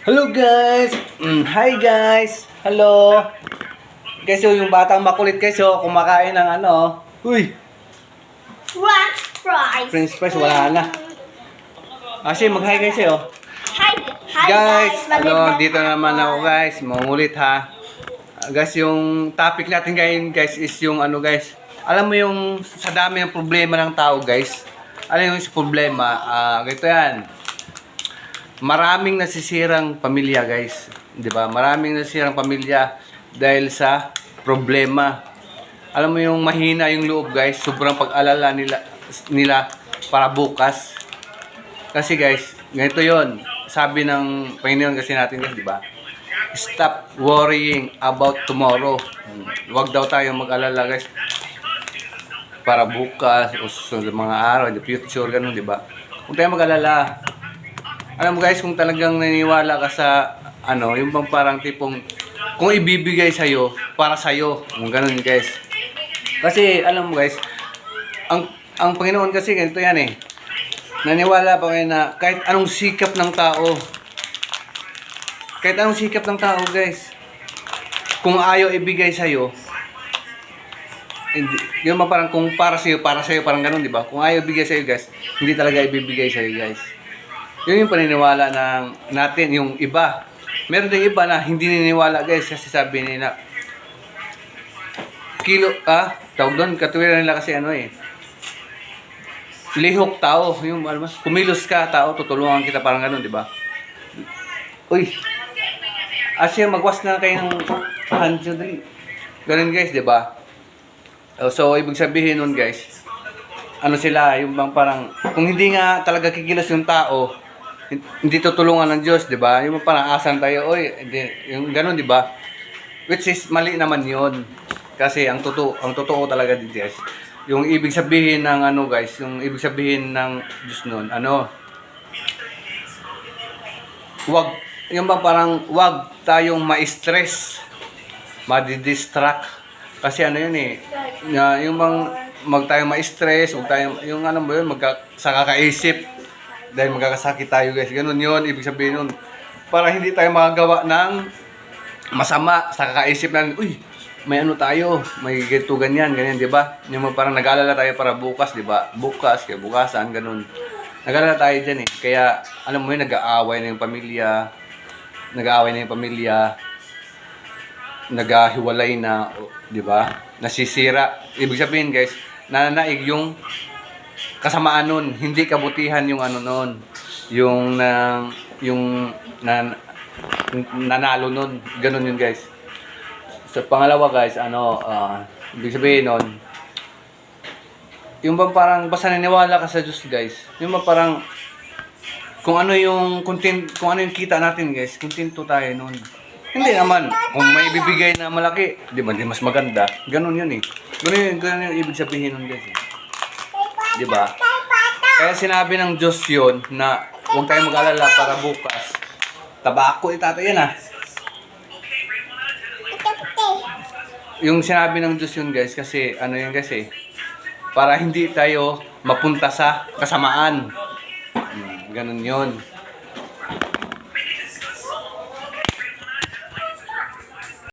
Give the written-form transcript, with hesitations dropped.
Hello guys! Hi guys! Hello! Guys, yung batang makulit guys, kumakain ng ano. Uy! French fries. French fries, wala na. Kasi mag-hi guys Hi, hi Guys, Maganda- dito naman ako guys. Mangulit ha. Guys, yung topic natin ngayon guys is yung ano guys. Alam mo yung sa dami ng problema ng tao guys. Alam mo yung problema, ganito yan. Maraming nasisirang pamilya guys, 'di ba? Maraming nasisirang pamilya dahil sa problema. Alam mo yung mahina yung loob guys, sobrang pag-alala nila para bukas. Kasi guys, ganito 'yon. Sabi ng Panginoon kasi natin guys, 'di ba? Stop worrying about tomorrow. Huwag daw tayong mag-alala guys para bukas o sa mga araw, the future, ganun, 'di ba? Huwag tayong mag-alala. Alam mo guys, kung talagang naniniwala ka sa ano, yung bang parang tipong kung ibibigay sa iyo para sa iyo, yung ganun guys. Kasi alam mo guys, ang Panginoon kasi ganito yan eh. Naniwala pa kayo na kahit anong sikap ng tao, guys, kung ayaw ibigay sa iyo, hindi, yung parang kung para sa iyo, parang ganun, di ba? Kung ayaw ibigay sa iyo guys, hindi talaga ibibigay sa iyo guys. Yun yung paniniwala ng natin, yung iba. Meron ding iba na hindi naniniwala guys kasi sabi nila tawag doon, katuwiran nila kasi ano eh. Lihok tao, yung alam mo, kumilos ka tao, tutulungan kita parang ganun, di ba? Uy. Asya magwas na kayo ng hands nyo dali. Ganun guys, di ba? So ibig sabihin nun guys, ano sila, yung bang parang kung hindi nga talaga kikilos yung tao, hindi tutulungan ng Diyos, di ba? Yung parang asan tayo, oy, yung ganun, di ba? Which is mali naman 'yon. Kasi ang totoo talaga dito, guys. Yung ibig sabihin ng ano, guys, yung ibig sabihin ng Diyos noon, ano? Yung bang parang wag tayong ma-stress, ma-distract. Kasi ano 'yun eh, yung bang tayong ma-stress, wag tayong yung ano ba 'yun, sa kakaisip. Dahil magkakasakit tayo guys. Ganun yun, ibig sabihin nun. Para hindi tayo makagawa ng masama sa kakaisip na, uy, may ano tayo, may ganito, ganyan, di ba? Yung parang nag-aalala tayo para bukas, di ba? Bukas, kaya bukasan, ganun. Nag-aalala tayo dyan eh. Kaya, alam mo yun, nag-aaway na yung pamilya, nag-ahiwalay na, di ba? Nasisira. Ibig sabihin guys, nananaig yung kasamaan nun, hindi kabutihan yung ano nun, yung nanalo nun, ganun yun guys. So pangalawa guys, ibig sabihin nun, yung bang parang basta naniwala ka sa Diyos guys, yung bang parang kung ano yung kita natin guys, kontento tayo nun. Hindi naman, kung may bibigay na malaki, di ba, di mas maganda, ganun yun eh. Ganun yung ibig sabihin nun guys eh. Diba? Kaya sinabi ng Diyos yun na huwag tayong mag-alala para bukas. Tabako itata yan Yung sinabi ng Diyos yun guys kasi ano yun guys eh. Para hindi tayo mapunta sa kasamaan. Ganun yun.